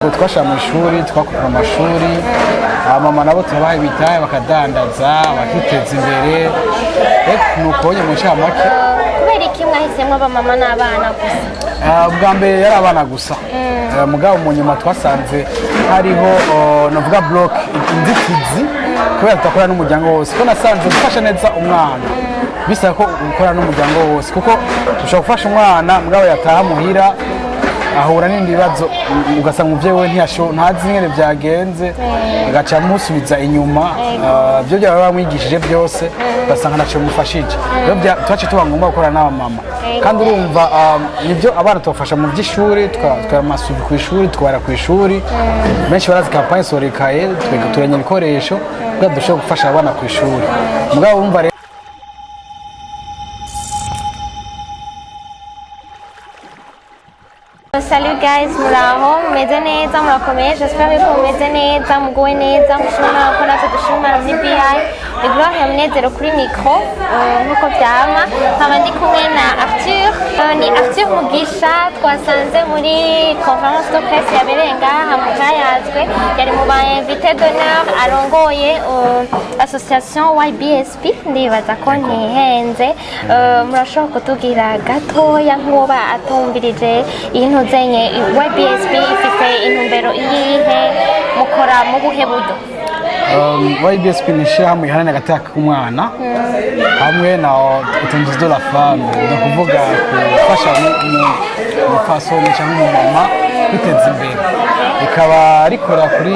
Twasha mu ishuri twakora amashuri mama nabo turabaha ibitaye bakadandaza bakiteza imbere nuko nye mu ncamake kubera iki mwahisemwo abamama n'abana gusa ubwa mbere yari abana gusa mugabo mu nyuma twasanze hariho navuga block inzitizi kubera tutakora n'umuryango wose ko nasanze gufasha neza umwana bisaba ko ukora n'umuryango wose kuko ushobora gufasha umwana mugabo yataha muhira ahura n'indi bibazo ugasanga umuvyeyi we ntazi ingene vyagenze agaca amusubiza inyuma byo byaba bamwigishije byose ugasanga ntaco bimufashije rero twace tuba ngomba gukora n'abamama kandi urumva nivyo abana tubafasha mu vy'ishuri twamasubi ku ishuri twara ku ishuri benshi barazi campagne sorekaye turenya ibikoresho kugira dushobore gufasha abana ku ishuri mugabo urumva. Salut guys, muraho mumeze neza murakomeye, j'espère ko mumeze neza muguwe neza mushobora ko natwe dushimira muri BI Gloire Munezero kuri micro nkuko byama nkaba ndi kumwe na Arthur ni Arthur Mugisha twasanze muri conférence de presse yabereye ngaha mu Kayazwe yari mu ba invité d'honneur arongoye association YBSP ndibaza ko ntihenze murashobora kutubwira gatoya nk'uba atumvirije intu zenye YBSP ifite intumbero iyihe mukora mu buhe buryo? YBSP ni ishirahamwe riharanira agateka k'umwana hamwe na utunzi de la femme ni ukuvuga gufasha umupfasoni cyangwa umumama kwiteza imbere rikaba rikora kuri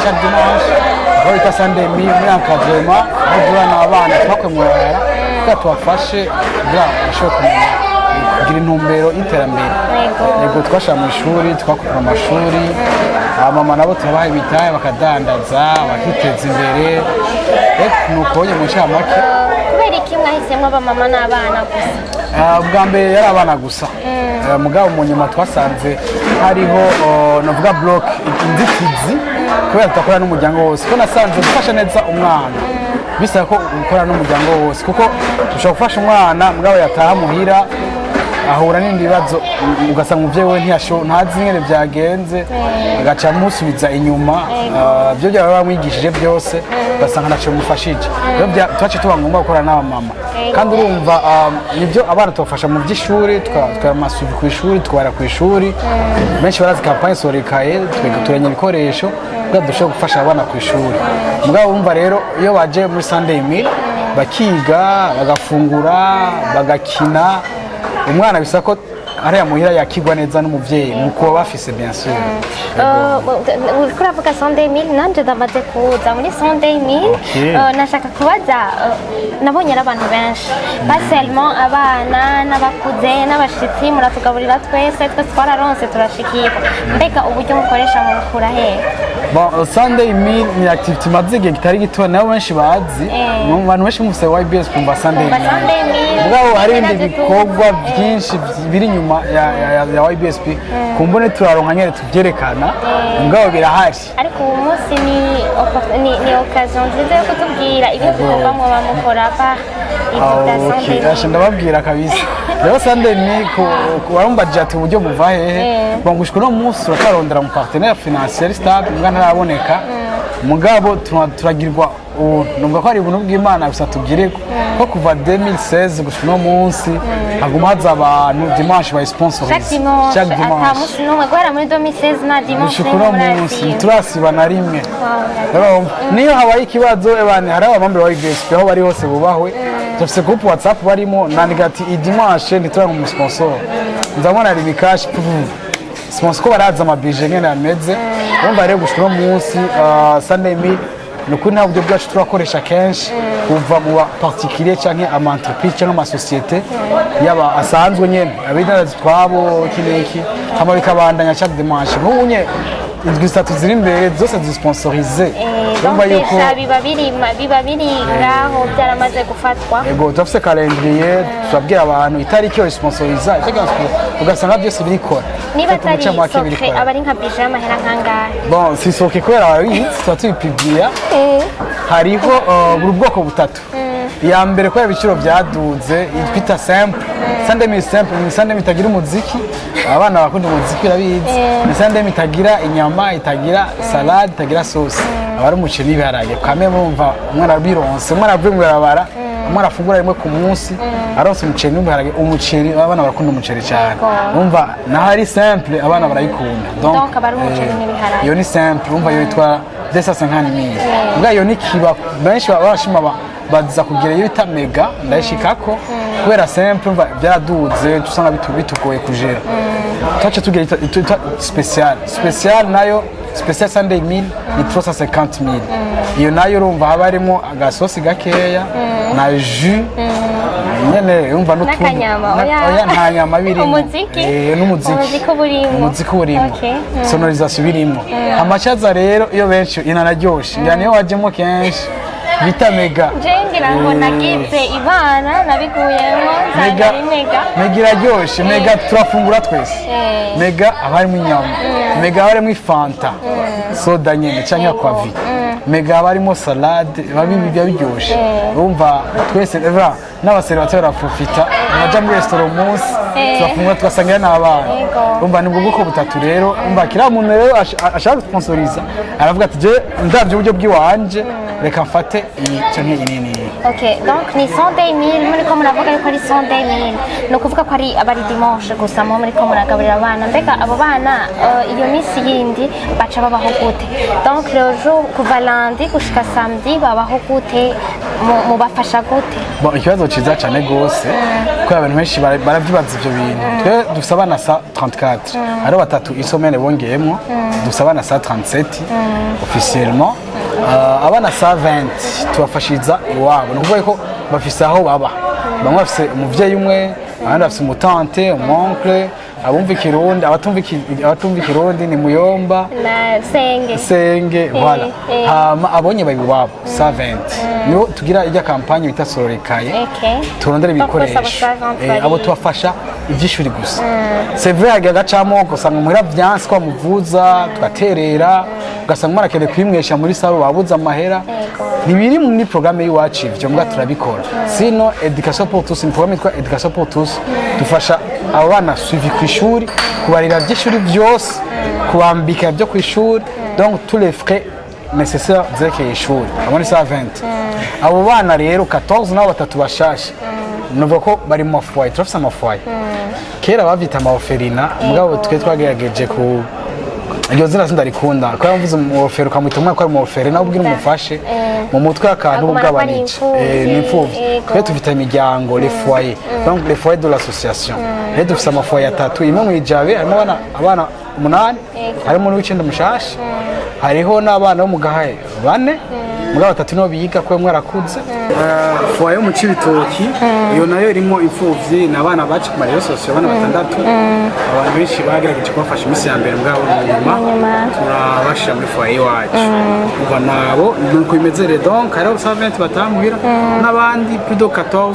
chaque dimanche aho bita Sunday muri encadrement aho duhura n'abana twakwemurara kugira tubafashe kugira bashobore kumenya kugira intumbero y'iterambere. Yego twasha mu ishuri twakora amashuri mama nabo turabaha ibitaye bakadandaza bakiteza imbere nuko nye mu ncamake kubera iki mwahisemwo abamama n'abana gusa ubwa mbere yari abana gusa mugabo mu nyuma twasanze hariho navuga block inzitizi kubera tutakora n'umuryango wose ko nasanze gufasha neza umwana bisaba ko ukora n'umuryango wose kuko ushobora gufasha umwana mugabo yataha muhira ahura n'indi bibazo ugasanga umuvyeyi we ntazi ingene vyagenze agaca amusubiza inyuma byo byaba bamwigishije byose ugasanga ntaco bimufashije rero twace tuba ngomba gukora n'abamama kandi urumva nivyo abana tubafasha mu vy'ishuri twamasubi ku ishuri twara ku ishuri benshi barazi campagne sorekaye turenya ibikoresho kugira dushobore gufasha abana ku ishuri mugabo urumva rero iyo baje muri Sunday meal bakiga bagafungura bagakina umwana bisa ko ariya muhira yakigwa neza n'umuvyeyi nuko bafise bien sûr. Uriko uravuga Sunday meal nanje ndamaze kuza muri Sunday meal nashaka kubaza nabonye abantu benshi pas seulement abana n'abakuze n'abashitsi muratugaburira twese twararonse turashikirwa mbega uburyo mukoresha mu gukura hehe? Bon, Sunday meal ni activity maze igihe kitari gito nabo benshi bazi mu bantu benshi mufise YBS kumva Sunday meal mugabo hari ibindi bikorwa byinshi biri nyuma ya YBSP kumbone turaronka nyene tuvyerekana mugabo birahari ariko ubu munsi ni occasion nziza yo kutubwira ibikorwa mu bamukora pa ibidasande ndababwira kabisa rero Sunday meal warumva ati uburyo buva hehe bangushwe no munsi turakarondera mu partenaire financier stable mbwa ntaraboneka mugabo turagirwa numva ko ari ubuntu bw'Imana gusa tubwireko ko kuva 2016 gushika no munsi haguma haza abantu dimanche ba sponsorize chaque dimanche no gwara muri 2016 na dimanche no munsi turasiba na rimwe niyo habaye ikibazo ebane hari abamambe wa YBSP aho bari hose bubahwe dufise groupe WhatsApp barimo nandika ati i dimanche ndituranga mu sponsor nzabona ari bikash sponsor ko baraza amabije ngene ameze urumva rero gushika no munsi Sunday meal nuko nta buryo bwacu turakoresha kenshi kuva mu particulier canke ama entreprise canke ama societe yaba asanzwe nyene abidarazi twabo kineki hama bikabandanya chaque dimanche nk'ubunye indwi zitatu ziri imbere zose zisponsorize urumva yuko biba biri ngaho byaramaze gufatwa ego turafise calendrier turabwira abantu itariki yo sponsoriza ugasanga byose birikora niba atari soke abari nka bije y'amahera nkangahe bon si soke kubera ababitsi tuba tubipibliya hariho buri bwoko butatu iya mbere kubera ibiciro byaduze twita simple sandemi simple ni sandemi itagira umuziki abana bakunda umuziki birabizi ni sandemi itagira inyama itagira salade itagira sauce abari umuceri n'ibiharage kame mumva umwana bironse umwana avuye mu barabara umwana afungura rimwe ku munsi aronse umuceri n'ibiharage umuceri abana barakunda umuceri cyane umva naho ari simple abana barayikunda donc abari umuceri n'ibiharage iyo ni simple umva yo yitwa 250 ubwa yo ni kiba benshi babashima baza kugira iyo bita mega ndayishikako kubera simple umva byaraduze tusanga bitugoye kujera twace tugira special nayo special Sunday meal ni 350,000 iyo nayo urumva haba harimo agasosi gakeya na jus nyene umva n'utundi oya nta nyama birimo umuziki burimo sonorisation birimo amachaza rero iyo benshi inanaryoshe yani iyo wajemo kenshi bita mega jengira ngo nagize ibana nabiguyemo mega iraryoshe mega turafungura twese mega abarimo inyama mega abarimo ifanta soda nyene cyangwa kwavi mega abarimo salade babibya biryoshe urumva twese n'abaservateurs barafufita baja muri restaurant munsi turafungura tugasangira n'abana urumva ni bwo butatu rero urumva kira muntu rero ashaka sponsoriza aravuga ati je ndavye uburyo bw'iwanje reka mfate iyi canke inini. Okay, donc ni 110,000 muri ko muravuga yuko ari 110,000 no kuvuga ko ari abari dimanche gusa mu muri ko muragaburira abana mbega abo bana iyo misi yindi baca babaho gute donc le jour kuva lundi gushika samedi babaho gute mu bafasha gute bon ikibazo ciza cyane gose ko abantu benshi baravyibaza ivyo bintu twe dufise abana sa 34 ari batatu isomene bongeyemo dufise abana sa 37 officiellement abana sa 20 tubafashiza iwabo no kuvuga ko bafise aho baba bamwe bafise umuvyeyi umwe abandi bafise umutante umoncle abumva ikirundi abatumva ikirundi ni muyomba na senge voilà hama abonye bayi wabo sa 20 niyo tugira ijya kampanye bita sororekaye turondera ibikoresho abo tubafasha ibyishuri gusa c'est vrai agacamo gusanga muhira vyanse kwa muvuza tugaterera ugasanga marakende kwimwesha muri salo babuza amahera nibiri muri programme yiwacu ivyo mbwa turabikora sino education pour tous ni programme yitwa education pour tous dufasha abo bana suivi kwishuri kubarira by'ishuri byose kubambika byo kwishuri donc tous les frais nécessaires zerekeye ishuri abone sa 20 abo bana rero 14 nabo batatu bashashe nuvuga ko bari mu mafoyer turafise amafoyer kera bavita amaoferina mugabo twe twagerageje ku iryo zina sindarikunda ko yamvuze mu ofero kamwita umwe ko ari mu ofero nawe ubwira umufashe mu mutwe akantu ubwabanice n'imfuvyi twe tufite imiryango les foyers donc les foyers de l'association rero dufise amafoyer atatu imwe mu ijabe harimo abana 8 harimo n'uw'icenda mushasha hariho n'abana bo mu gahaye 4 mugabo batatu no biga ko mwarakuze foyer yo mu Cibitoki iyo nayo irimo imfuvyi n'abana baci ku marero sosiyo abana batandatu abantu benshi bagerageje kubafasha imisi ya mbere mugabo nyuma turabashira muri foyer wacu uva nabo nuko bimeze rero donc hariho 120 batamuhira n'abandi plus de 14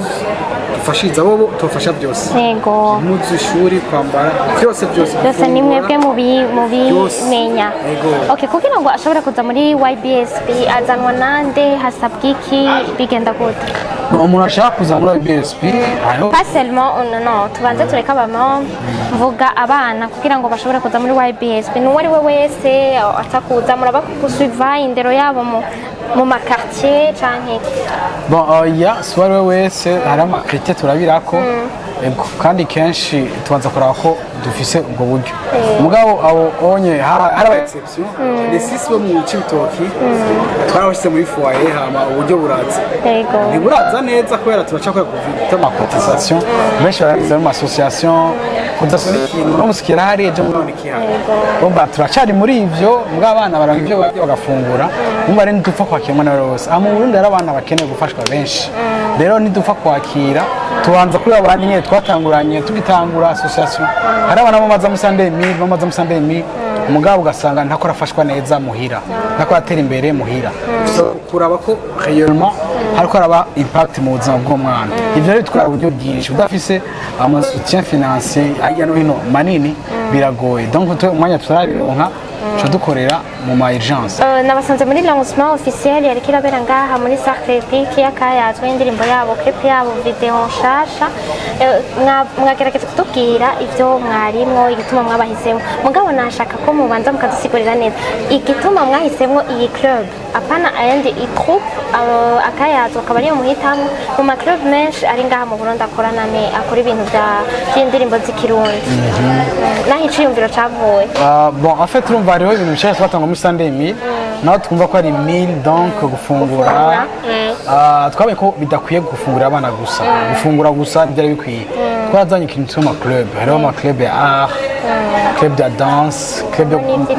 fashiza bo tufasha byose yego muzi ishuri kwambara byose ni mwebwe mu bimenya okay kugira ngo ashobora kuza muri YBSP azanwa nande hasabwa iki bigenda gute umuntu ashaka kuza muri YBSP pas seulement non tubanze tureka abama mvuga abana kugira ngo bashobora kuza muri YBSP n'uwari we wese atakuza muraba kusuiva indero yabo mu makartier canke bon ya swari wese hari amakartier turabirako kandi kenshi tubanza kuraba ko dufise ubwo buryo mugabo abo onye hari exception les 6 bo mu Cibitoki twarabashyize muri foyer hama uburyo buraza ntiburaza neza kubera turacakora kuvita ma cotisation benshi baragize mu association kudasura ikintu no musikira hari ejo muri kihari bomba turacari muri ivyo mugabo abana baranga ivyo bagafungura mumba ari ntupfa kwakira na rose amu Burundi ari abana bakeneye gufashwa benshi rero ntidupfa kwakira tubanza kuri abo bandi nyene twatanguranye tugitangura association hari abana bamaza mu Sunday meal umugabo ugasanga ntako arafashwa neza muhira ntako aratera imbere muhira kuraba ko rayonnement hariko araba impact mu buzima bw'umwana ivyo rero bitwara uburyo bwinshi udafise amasutien financier hirya no hino manini biragoye donc umwanya turabironka tuca dukorera mu ma urgence nabasanze muri lancement officiel yariko irabera ngaha muri Cercle Public y'akayazwe indirimbo yabo clip yabo video nshasha mwagerageza kutubwira ivyo mwarimwo igituma mwabahisemo mugabo nashaka ko mubanza mukadusigurira neza igituma mwahisemwo iyi club apana ayandi troupe akayazwe akaba ariyo muhitamo mu ma club menshi ari ngaha mu Burundi akora ibintu by'indirimbo z'ikirundi naho iciyumviro cavuye bon en fait urumva hariho ibintu bishaka twatanga muri Sunday meal naho twumva ko ari meal donc gufungura twabaye ko bidakwiye gufungura abana gusa gufungura gusa byari bikwiye twazanye ikintu cy'ama club hariho ama club ya art club de danse club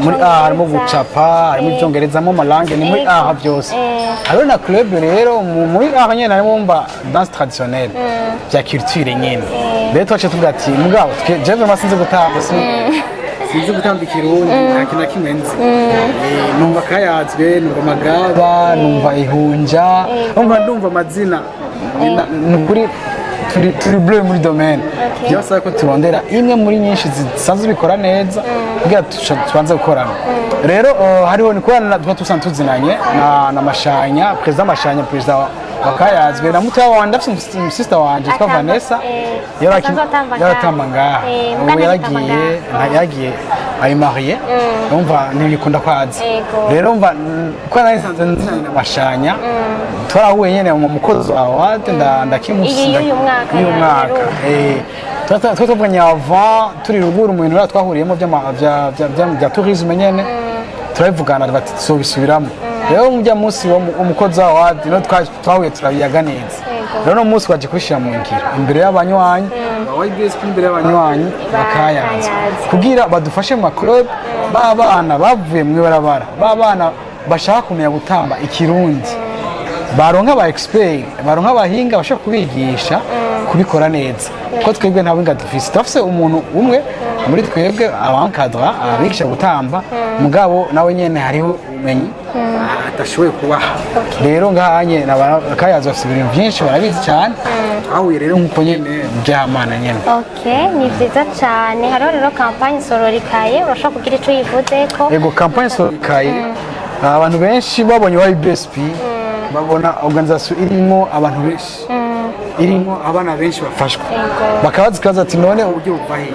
muri art harimo gucapa harimo ibyongereza mu malange ni muri art byose hariho na club rero muri art nyene harimo mba danse traditionnelle bya culture nyene rero twaje tuvuga ati mugabo jewe masinze gutamba sinzi gutamba ikirundi nta kintu na kimwe nzi numva akayazwe numva amagaba numva ihunja ndumva amazina nukuri turi bleu muri domaine byose ko turondera imwe muri nyinshi zisanzwe bikora neza kugira tubanze gukorana rero hariho ni kubana tusanzwe tuzinanye na Mashanya president Mashanya president wakayazwe na muto wanje afite sister wanje twa Vanessa yaratamba ngaha ubu yagiye ari marié umva ntibikunda kwaza rero umva ko nayisanze nzinanye na Mashanya twarahuye nyene mu mukozi wawe ndakimusinda uyu mwaka twatuvuganye avant turi ruguru mu bintu twahuriyemo bya tourisme nyene turabivugana bati tuzobisubiramo rero mujya munsi umukozi wawe no twahuye turabiyaga neza rero no munsi waje kubishira mu ngiro imbere y'abanywanyi YBSP imbere y'abanywanyi bakayanza kugira badufashe mu club babana bavuye mu ibarabara babana bashaka kumenya gutamba ikirundi baronka aba expert baronka abahinga bashaka kubigisha kubikora neza ko twebwe nta winga dufise tafise umuntu umwe muri twebwe abankadra abigisha gutamba mugabo nawe nyene hariho umenyi atashoboye kubaha rero ngahanye nabakayaza bafite ibintu byinshi barabizi cyane ahuye rero nkuko nyene byamana nyene ni vyiza cyane hariho rero campagne sororikaye urashaka kugira ico yivuzeko yego campagne sororikaye abantu benshi babonye YBSP babona organisation irimo abantu benshi irimo abana benshi bafashwa bakabaza kaza ati none uburyo buva hehe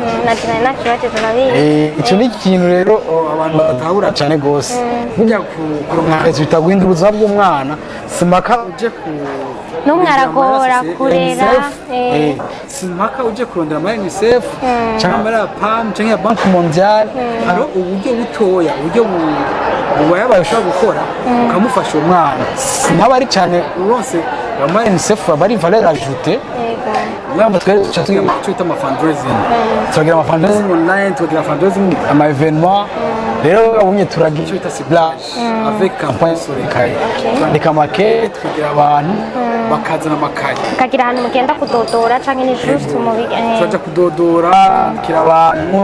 icyo ni ikintu rero abantu batahura cyane gose burya kuronka bitaguhinda ubuzima bw'umwana simaka uje ku n'umwaragora kurera simaka uje kurondera ama UNICEF cyangwa ama PAM cyangwa Banque Mondiale aro uburyo butoya uburyo yabaye ushobora gukora ukamufasha umwana naba ari cyane uronse ama UNICEF bari valeur ajoutée ngamba twari tugira cyita ama fundraising tugira ama fundraising online tugira fundraising ama événement rero abunye turagira cyita ciblage avec campagne sorikaye ndika maquette kugira abantu bakazana amakaye kagira ahantu mugenda kudodora canke ni juste mu twaje kudodora kira abantu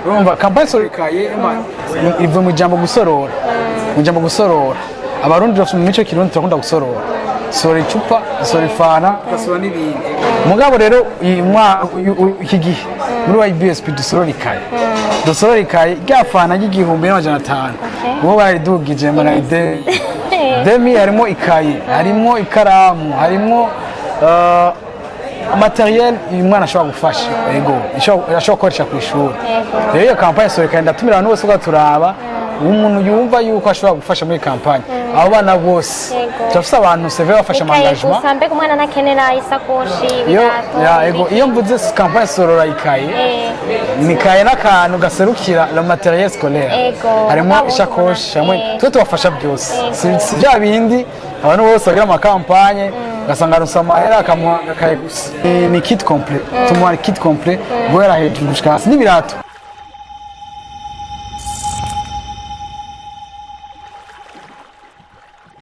urumva campagne sorikaye ivuye mu jambo gusorora abarundi bafite mu mico kirundi turakunda gusorora sora icupa sora ifana gasora n'ibindi mugabo rero iki gihe muri YBSP dusororikaye ryafana y'igihumbi n'amajana 5 uwo baridugije mana demi harimo ikaye harimo ikaramu harimo materiel umwana ashobora gufasha yego ashobora gukoresha ku ishuri rero iyo campagne sorikaye ndatumira abantu bose ugaturaba umuntu yumva yuko ashobora gufasha muri campagne abo bana bose turafise abantu seve bafasha engagement usambe kumwana nakenera isakoshi yego iyo mvuze campagne sorora ikaye ni kaye n'akantu gaserukira le matériel scolaire harimo ishakoshi hamwe twe tubafasha byose si bya bindi abantu bose bagira ama campagne gasanga rusama era akamuha kaye gusa ni kit complet tumuha kit complet guhera hejuru gushika hasi n'ibirato